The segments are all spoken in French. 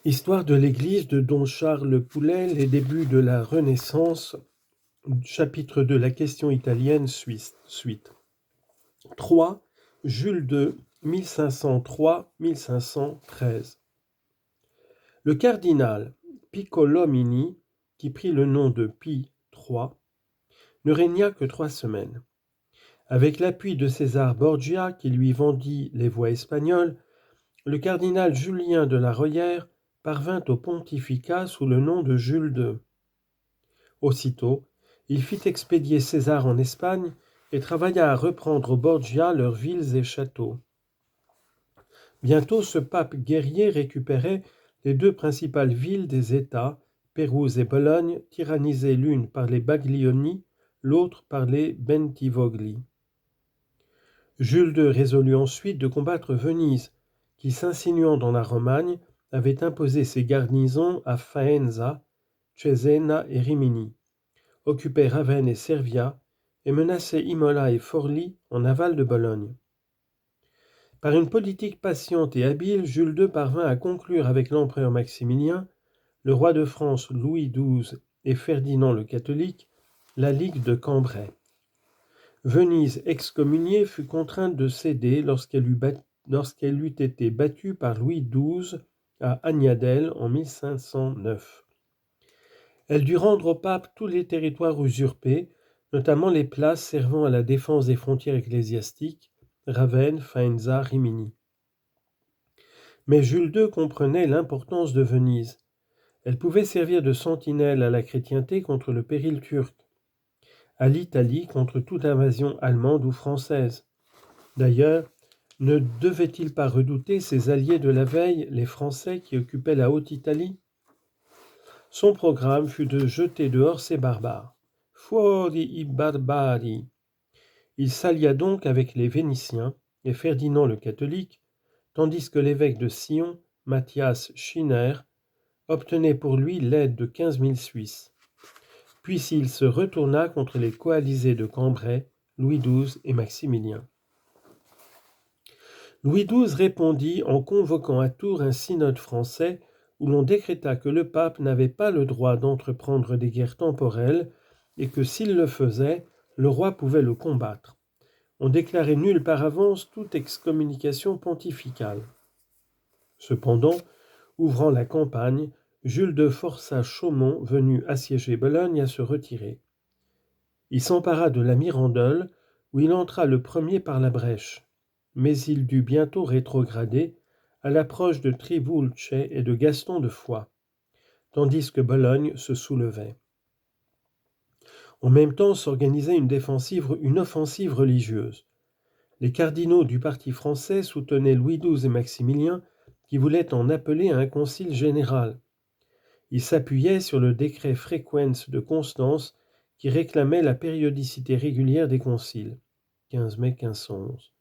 Histoire de l'Église de Don Charles Poulet, les débuts de la Renaissance, chapitre de la question italienne, suite. 3. Jules II, 1503-1513. Le cardinal Piccolomini, qui prit le nom de Pie III, ne régna que 3 semaines. Avec l'appui de César Borgia, qui lui vendit les voies espagnoles, le cardinal Julien de la Royère parvint au pontificat sous le nom de Jules II. Aussitôt, il fit expédier César en Espagne et travailla à reprendre aux Borgia leurs villes et châteaux. Bientôt, ce pape guerrier récupérait les 2 principales villes des États, Pérouse et Bologne, tyrannisées l'une par les Baglioni, l'autre par les Bentivogli. Jules II résolut ensuite de combattre Venise, qui, s'insinuant dans la Romagne, avait imposé ses garnisons à Faenza, Cesena et Rimini, occupait Ravenne et Servia et menaçait Imola et Forlì en aval de Bologne. Par une politique patiente et habile, Jules II parvint à conclure avec l'empereur Maximilien, le roi de France Louis XII et Ferdinand le Catholique la Ligue de Cambrai. Venise excommuniée fut contrainte de céder lorsqu'elle eut été battue par Louis XII à Agnadel en 1509. Elle dut rendre au pape tous les territoires usurpés, notamment les places servant à la défense des frontières ecclésiastiques, Ravenne, Faenza, Rimini. Mais Jules II comprenait l'importance de Venise. Elle pouvait servir de sentinelle à la chrétienté contre le péril turc, à l'Italie contre toute invasion allemande ou française. D'ailleurs, ne devait-il pas redouter ses alliés de la veille, les Français qui occupaient la Haute-Italie ? Son programme fut de jeter dehors ces barbares. Fuori i barbari. Il s'allia donc avec les Vénitiens et Ferdinand le catholique, tandis que l'évêque de Sion, Matthias Schinner, obtenait pour lui l'aide de 15 000 Suisses. Puis il se retourna contre les coalisés de Cambrai, Louis XII et Maximilien. Louis XII répondit en convoquant à Tours un synode français où l'on décréta que le pape n'avait pas le droit d'entreprendre des guerres temporelles et que s'il le faisait, le roi pouvait le combattre. On déclarait nulle par avance toute excommunication pontificale. Cependant, ouvrant la campagne, Jules II força Chaumont, venu assiéger Bologne, à se retirer. Il s'empara de la Mirandole, où il entra le premier par la brèche, mais il dut bientôt rétrograder à l'approche de Trivulce et de Gaston de Foix, tandis que Bologne se soulevait. En même temps s'organisait une offensive religieuse. Les cardinaux du parti français soutenaient Louis XII et Maximilien, qui voulaient en appeler à un concile général. Ils s'appuyaient sur le décret Frequens de Constance qui réclamait la périodicité régulière des conciles. 15 mai 1511.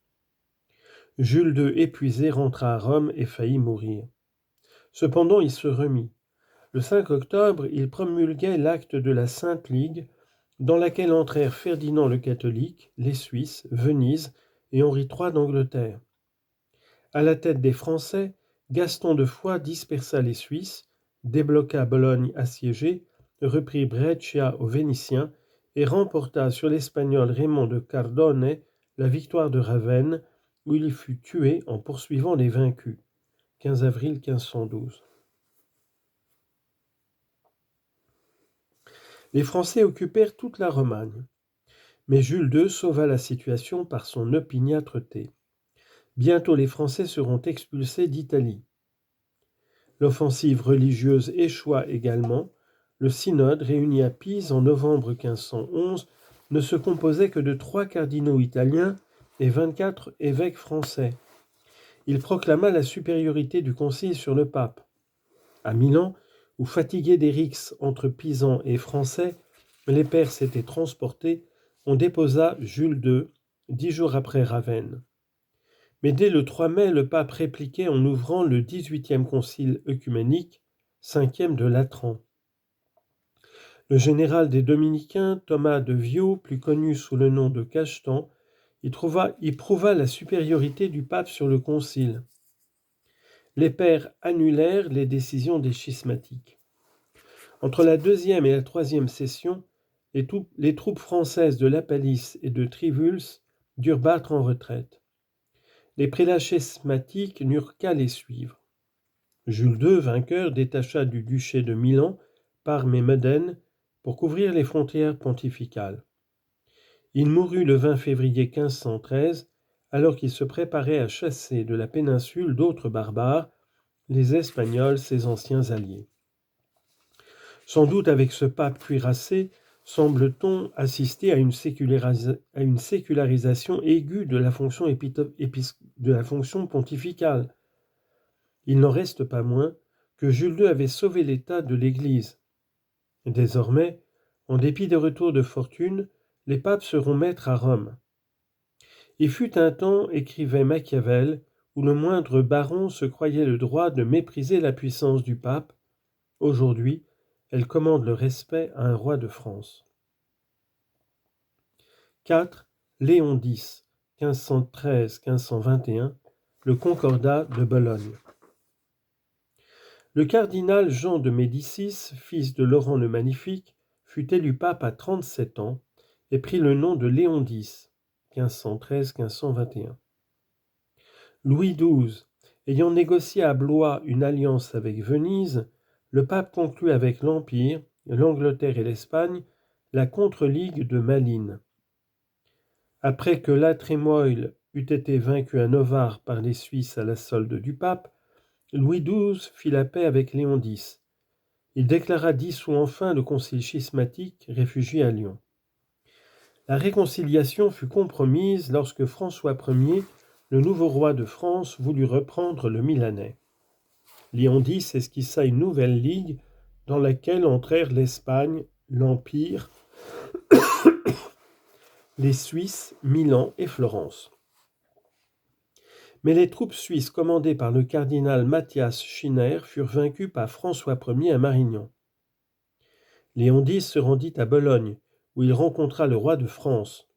Jules II, épuisé, rentra à Rome et faillit mourir. Cependant, il se remit. Le 5 octobre, il promulguait l'acte de la Sainte Ligue, dans laquelle entrèrent Ferdinand le Catholique, les Suisses, Venise et Henri III d'Angleterre. À la tête des Français, Gaston de Foix dispersa les Suisses, débloqua Bologne assiégée, reprit Brescia aux Vénitiens et remporta sur l'Espagnol Raymond de Cardone la victoire de Ravenne, où il fut tué en poursuivant les vaincus. 15 avril 1512. Les Français occupèrent toute la Romagne, mais Jules II sauva la situation par son opiniâtreté. Bientôt les Français seront expulsés d'Italie. L'offensive religieuse échoua également. Le synode, réuni à Pise en novembre 1511, ne se composait que de 3 cardinaux italiens et 24 évêques français. Il proclama la supériorité du concile sur le pape. À Milan, où fatigués des rixes entre Pisans et Français, les pères s'étaient transportés, on déposa Jules II, 10 jours après Ravenne. Mais dès le 3 mai, le pape répliquait en ouvrant le 18e concile œcuménique, 5e de Latran. Le général des Dominicains, Thomas de Viau, plus connu sous le nom de Cachetan, y prouva la supériorité du pape sur le concile. les pairs annulèrent les décisions des schismatiques. Entre la deuxième et la troisième session, les troupes françaises de Lapalisse et de Trivulus durent battre en retraite. Les prélats schismatiques n'eurent qu'à les suivre. Jules II, vainqueur, détacha du duché de Milan Parme et Modène pour couvrir les frontières pontificales. Il mourut le 20 février 1513, alors qu'il se préparait à chasser de la péninsule d'autres barbares, les Espagnols, ses anciens alliés. Sans doute avec ce pape cuirassé, semble-t-on assister à une sécularisation aiguë de la fonction pontificale. Il n'en reste pas moins que Jules II avait sauvé l'état de l'Église. Désormais, en dépit des retours de fortune, les papes seront maîtres à Rome. Il fut un temps, écrivait Machiavel, où le moindre baron se croyait le droit de mépriser la puissance du pape. Aujourd'hui, elle commande le respect à un roi de France. 4. Léon X, 1513-1521, le Concordat de Bologne. Le cardinal Jean de Médicis, fils de Laurent le Magnifique, fut élu pape à 37 ans et prit le nom de Léon X, 1513-1521. Louis XII, ayant négocié à Blois une alliance avec Venise, le pape conclut avec l'Empire, l'Angleterre et l'Espagne la contre-ligue de Malines. Après que La Trémoille eut été vaincu à Novare par les Suisses à la solde du pape, Louis XII fit la paix avec Léon X. Il déclara dissout enfin le concile schismatique réfugié à Lyon. La réconciliation fut compromise lorsque François Ier, le nouveau roi de France, voulut reprendre le Milanais. Léon X esquissa une nouvelle ligue dans laquelle entrèrent l'Espagne, l'Empire, les Suisses, Milan et Florence. Mais les troupes suisses commandées par le cardinal Mathias Schinner furent vaincues par François Ier à Marignan. Léon X se rendit à Bologne, où il rencontra le roi de France.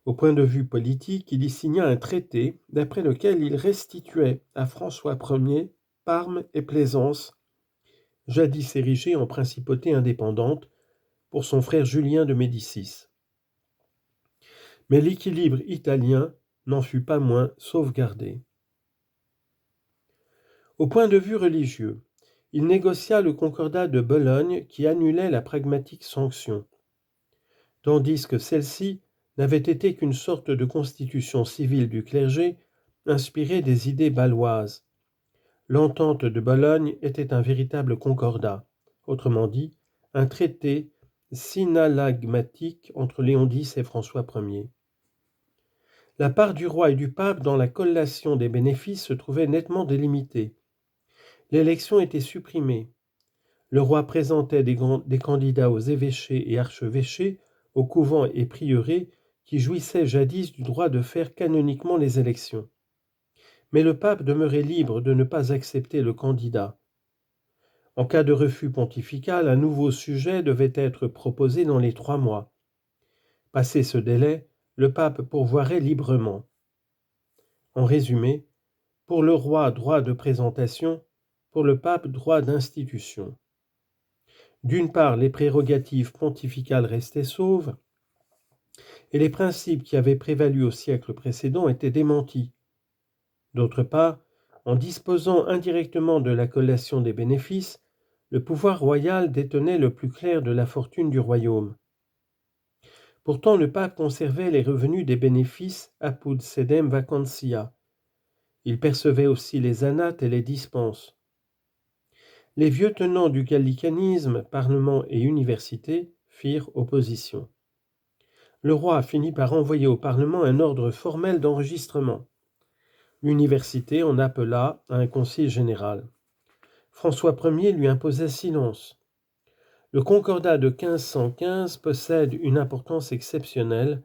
Au point de vue politique, il y signa un traité d'après lequel il restituait à François Ier Parme et Plaisance, jadis érigées en principauté indépendante, pour son frère Julien de Médicis. Mais l'équilibre italien n'en fut pas moins sauvegardé. Au point de vue religieux, il négocia le concordat de Bologne qui annulait la pragmatique sanction, tandis que celle-ci n'avait été qu'une sorte de constitution civile du clergé inspirée des idées bâloises. L'entente de Bologne était un véritable concordat, autrement dit, un traité synallagmatique entre Léon X et François Ier. La part du roi et du pape dans la collation des bénéfices se trouvait nettement délimitée. L'élection était supprimée. Le roi présentait des candidats aux évêchés et archevêchés, aux couvents et prieurés qui jouissaient jadis du droit de faire canoniquement les élections. Mais le pape demeurait libre de ne pas accepter le candidat. En cas de refus pontifical, un nouveau sujet devait être proposé dans les 3 mois. Passé ce délai, le pape pourvoirait librement. En résumé, pour le roi, droit de présentation, pour le pape, droit d'institution. D'une part, les prérogatives pontificales restaient sauves, et les principes qui avaient prévalu au siècle précédent étaient démentis. D'autre part, en disposant indirectement de la collation des bénéfices, le pouvoir royal détenait le plus clair de la fortune du royaume. Pourtant, le pape conservait les revenus des bénéfices apud sedem vacantia. Il percevait aussi les anates et les dispenses. Les vieux tenants du gallicanisme, parlement et université, firent opposition. Le roi finit par envoyer au Parlement un ordre formel d'enregistrement. L'université en appela à un concile général. François Ier lui imposa silence. Le concordat de 1515 possède une importance exceptionnelle,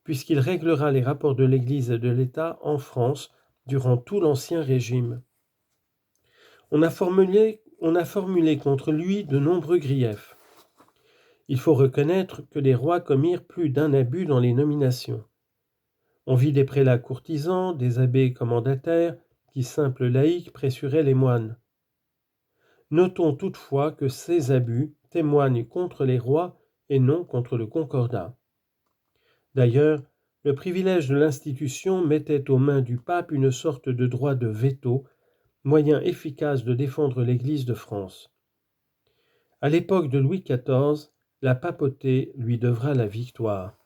puisqu'il réglera les rapports de l'Église et de l'État en France durant tout l'Ancien Régime. On a formulé contre lui de nombreux griefs. Il faut reconnaître que les rois commirent plus d'un abus dans les nominations. On vit des prélats courtisans, des abbés commendataires, qui simples laïcs pressuraient les moines. Notons toutefois que ces abus témoignent contre les rois et non contre le concordat. D'ailleurs, le privilège de l'institution mettait aux mains du pape une sorte de droit de veto, moyen efficace de défendre l'Église de France. À l'époque de Louis XIV, la papauté lui devra la victoire.